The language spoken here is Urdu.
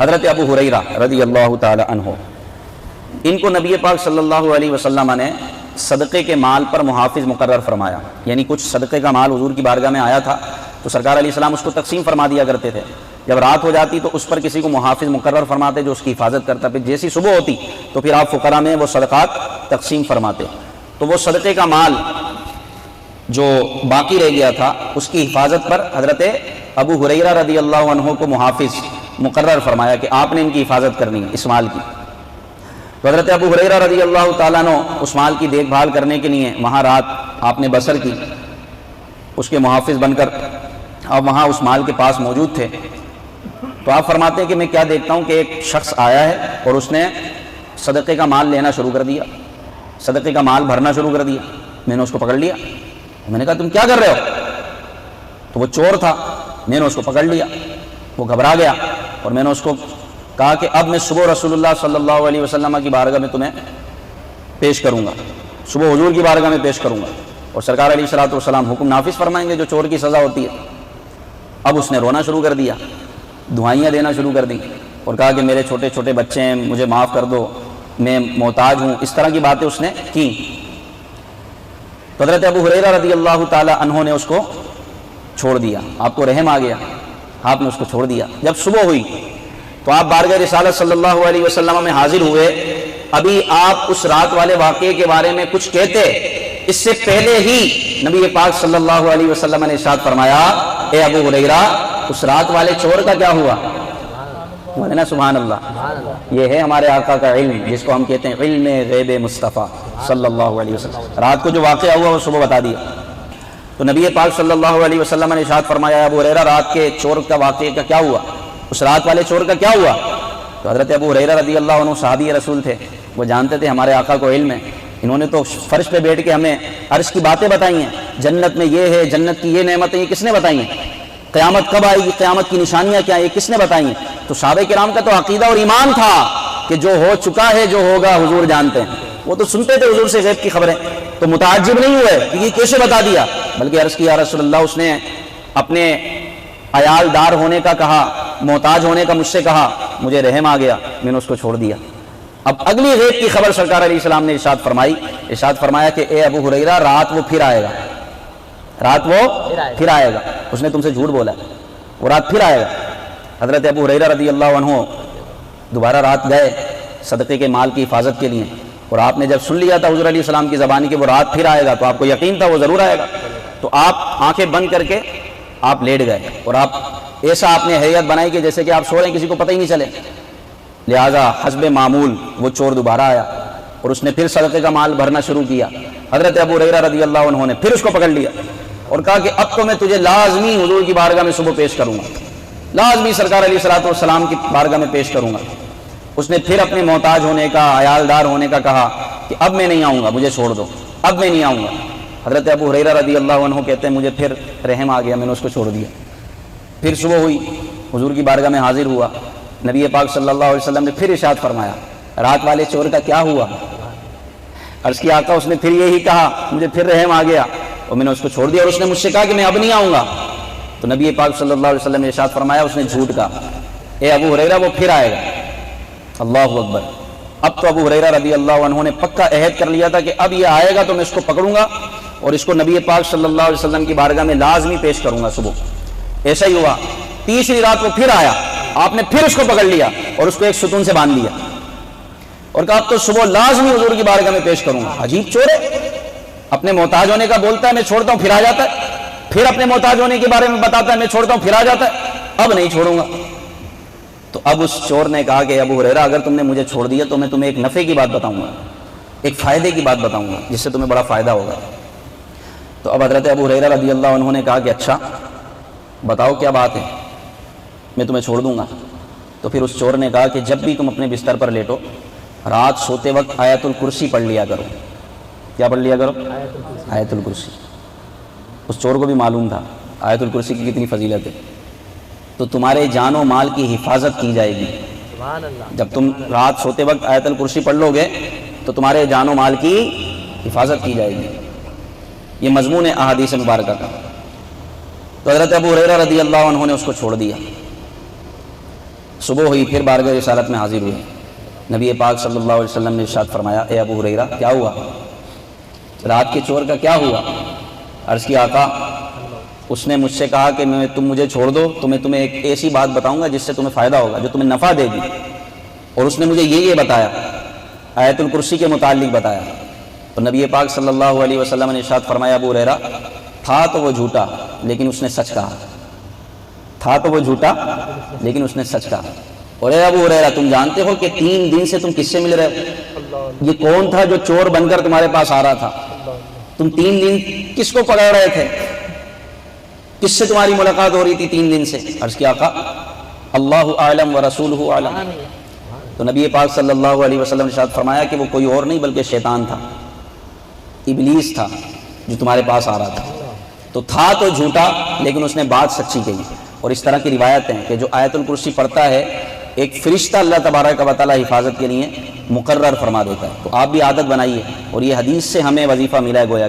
حضرت ابو ہریرہ رضی اللہ تعالی عنہ، ان کو نبی پاک صلی اللہ علیہ وسلم نے صدقے کے مال پر محافظ مقرر فرمایا، یعنی کچھ صدقے کا مال حضور کی بارگاہ میں آیا تھا تو سرکار علیہ السلام اس کو تقسیم فرما دیا کرتے تھے۔ جب رات ہو جاتی تو اس پر کسی کو محافظ مقرر فرماتے جو اس کی حفاظت کرتا، پھر جیسی صبح ہوتی تو پھر آپ فقراء میں وہ صدقات تقسیم فرماتے۔ تو وہ صدقے کا مال جو باقی رہ گیا تھا اس کی حفاظت پر حضرت ابو ہریرہ رضی اللہ عنہ کو محافظ مقرر فرمایا کہ آپ نے ان کی حفاظت کرنی ہے اس مال کی۔ تو حضرت ابو ہریرہ رضی اللہ تعالیٰ عنہ اس مال کی دیکھ بھال کرنے کے لیے وہاں رات آپ نے بسر کی، اس کے محافظ بن کر آپ وہاں اس مال کے پاس موجود تھے۔ تو آپ فرماتے ہیں کہ میں کیا دیکھتا ہوں کہ ایک شخص آیا ہے اور اس نے صدقے کا مال لینا شروع کر دیا، صدقے کا مال بھرنا شروع کر دیا۔ میں نے اس کو پکڑ لیا، میں نے کہا تم کیا کر رہے ہو؟ تو وہ چور تھا، میں نے اس کو پکڑ لیا، وہ گھبرا گیا اور میں نے اس کو کہا کہ اب میں صبح رسول اللہ صلی اللہ علیہ وسلم کی بارگاہ میں تمہیں پیش کروں گا، صبح حضور کی بارگاہ میں پیش کروں گا اور سرکار علیہ الصلوۃ والسلام حکم نافذ فرمائیں گے جو چور کی سزا ہوتی ہے۔ اب اس نے رونا شروع کر دیا، دعائیاں دینا شروع کر دیں اور کہا کہ میرے چھوٹے چھوٹے بچے ہیں، مجھے معاف کر دو، میں محتاج ہوں، اس طرح کی باتیں اس نے کی۔ تو حضرت ابو ہریرہ رضی اللہ تعالی عنہ نے اس کو چھوڑ دیا، آپ کو رحم آ گیا، آپ نے اس کو چھوڑ دیا۔ جب صبح ہوئی تو آپ بارگاہ رسالت صلی اللہ علیہ وسلم میں حاضر ہوئے۔ ابھی آپ اس رات والے واقعے کے بارے میں کچھ کہتے، اس سے پہلے ہی نبی پاک صلی اللہ علیہ وسلم نے ارشاد فرمایا، اے ابو ہریرہ اس رات والے چور کا کیا ہوا؟ نا سبحان اللہ، یہ ہے ہمارے آقا کا علم جس کو ہم کہتے ہیں علم غیب مصطفیٰ صلی اللہ علیہ وسلم۔ رات کو جو واقعہ ہوا وہ صبح بتا دیا۔ تو نبی پاک صلی اللہ علیہ وسلم نے ارشاد فرمایا، ابو ہریرہ رات کے چور کا واقعے کا کیا ہوا؟ اس رات والے چور کا کیا ہوا؟ تو حضرت ابو ہریرہ رضی اللہ عنہ صحابی رسول تھے، وہ جانتے تھے ہمارے آقا کو علم ہے، انہوں نے تو فرش پہ بیٹھ کے ہمیں عرش کی باتیں بتائی ہیں، جنت میں یہ ہے، جنت کی یہ نعمتیں، یہ کس نے بتائی ہیں؟ قیامت کب آئے گی، قیامت کی نشانیاں کیا ہیں، یہ کس نے بتائی ہیں؟ تو صحابہ کرام کا تو عقیدہ اور ایمان تھا کہ جو ہو چکا ہے، جو ہوگا حضور جانتے ہیں۔ وہ تو سنتے تھے حضور سے غیب کی خبریں، تو متعجب نہیں ہوئے کہ یہ کیسے بتا دیا، بلکہ عرض کیا یا رسول اللہ، اس نے اپنے عیال دار ہونے کا کہا، محتاج ہونے کا مجھ سے کہا، مجھے رحم آ گیا، میں نے اس کو چھوڑ دیا۔ اب اگلی غیب کی خبر سرکار علیہ السلام نے ارشاد فرمایا کہ اے ابو ہریرہ رات وہ پھر آئے گا، رات وہ پھر آئے گا، اس نے تم سے جھوٹ بولا، وہ رات پھر آئے گا۔ حضرت ابو ہریرہ رضی اللہ عنہ دوبارہ رات گئے صدقے کے مال کی حفاظت کے لیے، اور آپ نے جب سن لیا تھا حضور علیہ السلام کی زبانی کہ وہ رات پھر آئے گا تو آپ کو یقین تھا وہ ضرور آئے گا، تو آپ آنکھیں بند کر کے آپ لیٹ گئے اور آپ ایسا آپ نے ہیئت بنائی کہ جیسے کہ آپ سو رہے ہیں، کسی کو پتہ ہی نہیں چلے۔ لہٰذا حسب معمول وہ چور دوبارہ آیا اور اس نے پھر صدقے کا مال بھرنا شروع کیا۔ حضرت ابو ہریرہ رضی اللہ عنہ نے پھر اس کو پکڑ لیا اور کہا کہ اب تو میں تجھے لازمی حضور کی بارگاہ میں صبح پیش کروں گا، لازمی سرکار علیہ الصلوۃ والسلام کی بارگاہ میں پیش کروں گا۔ اس نے پھر اپنے محتاج ہونے کا، عیال دار ہونے کا کہا کہ اب میں نہیں آؤں گا، مجھے چھوڑ دو، اب میں نہیں آؤں گا۔ حضرت ابو ہریرہ رضی اللہ عنہ کہتے ہیں مجھے پھر رحم آ گیا، میں نے اس کو چھوڑ دیا۔ پھر صبح ہوئی، حضور کی بارگاہ میں حاضر ہوا، نبی پاک صلی اللہ علیہ وسلم نے پھر ارشاد فرمایا، رات والے چور کا کیا ہوا؟ عرض کی آقا اس نے پھر یہی کہا، مجھے پھر رحم آ گیا اور میں نے اس کو چھوڑ دیا، اور اس نے مجھ سے کہا کہ میں اب نہیں آؤں گا۔ تو نبی پاک صلی اللہ علیہ وسلم نے ارشاد فرمایا اس نے جھوٹ کہا، اے ابو ہریرہ وہ پھر آئے گا۔ اللہ اکبر۔ اب تو ابو ہریرہ رضی اللہ عنہ نے پکا عہد کر لیا تھا کہ اب یہ آئے گا تو میں اس کو پکڑوں گا اور اس کو نبی پاک صلی اللہ علیہ وسلم کی بارگاہ میں لازمی پیش کروں گا صبح۔ ایسا ہی ہوا، تیسری رات وہ پھر آیا، آپ نے پھر اس کو پکڑ لیا اور اس کو ایک ستون سے باندھ لیا اور کہا اب تو صبح لازمی حضور کی بارگاہ میں پیش کروں گا۔ عجیب چور ہے، اپنے محتاج ہونے کا بولتا ہے میں چھوڑتا ہوں، پھر آ جاتا ہے، پھر اپنے محتاج ہونے کے بارے میں بتاتا ہے میں چھوڑتا ہوں، پھر آ جاتا ہے، اب نہیں چھوڑوں گا۔ تو اب اس چور نے کہا کہ ابو ہریرہ اگر تم نے مجھے چھوڑ دیا تو میں تمہیں ایک نفع کی بات بتاؤں گا، ایک فائدے کی بات بتاؤں گا جس سے تمہیں بڑا فائدہ ہوگا۔ تو اب حضرت ابو ہریرہ رضی اللہ عنہ نے کہا کہ اچھا بتاؤ کیا بات ہے، میں تمہیں چھوڑ دوں گا۔ تو پھر اس چور نے کہا کہ جب بھی تم اپنے بستر پر لیٹو رات سوتے وقت آیت الکرسی پڑھ لیا کرو۔ کیا پڑھ لیا کرو؟ آیت الکرسی۔ اس چور کو بھی معلوم تھا آیت الکرسی کی کتنی فضیلت ہے، تو تمہارے جان و مال کی حفاظت کی جائے گی۔ جب تم رات سوتے وقت آیت الکرسی پڑھ لو گے تو تمہارے جان و مال کی حفاظت کی جائے گی۔ یہ مضمون ہے احادیث مبارکہ کا۔ تو حضرت ابو ہریرہ رضی اللہ عنہ نے اس کو چھوڑ دیا۔ صبح ہوئی پھر بارگاہ رسالت میں حاضر ہوئے. نبی پاک صلی اللہ علیہ وسلم نے ارشاد فرمایا اے ابو ہریرہ کیا ہوا؟ رات کے چور کا کیا ہوا؟ عرض کی آقا اس نے مجھ سے کہا کہ تم مجھے چھوڑ دو تو میں تمہیں ایک ایسی بات بتاؤں گا جس سے تمہیں فائدہ ہوگا، جو تمہیں نفع دے گی. اور اس نے مجھے یہ بتایا، آیت الکرسی کے متعلق بتایا. تو نبی پاک صلی اللہ علیہ وسلم نے ارشاد فرمایا ابو ہریرہ تھا تو وہ جھوٹا لیکن اس نے سچ کہا. تھا تو وہ جھوٹا لیکن اس نے سچ کہا. اور اے ابو ہریرہ تم جانتے ہو کہ 3 دن سے تم کس سے مل رہے ہو؟ یہ کون تھا جو چور بن کر تمہارے پاس آ رہا تھا؟ تم 3 دن کس کو پکڑ رہے تھے؟ کس سے تمہاری ملاقات ہو رہی تھی 3 دن سے؟ عرض کیا آقا اللہ اعلم ورسولہ اعلم. تو نبی پاک صلی اللہ علیہ وسلم نے ارشاد فرمایا کہ وہ کوئی اور نہیں بلکہ شیطان تھا، ابلیس تھا جو تمہارے پاس آ رہا تھا. تو تھا تو جھوٹا لیکن اس نے بات سچی کہی. اور اس طرح کی روایت ہیں کہ جو آیت الکرسی پڑھتا ہے ایک فرشتہ اللہ تبارک و تعالیٰ حفاظت کے لیے مقرر فرما دیتا ہے. تو آپ بھی عادت بنائیے. اور یہ حدیث سے ہمیں وظیفہ ملا ہے گویا کہ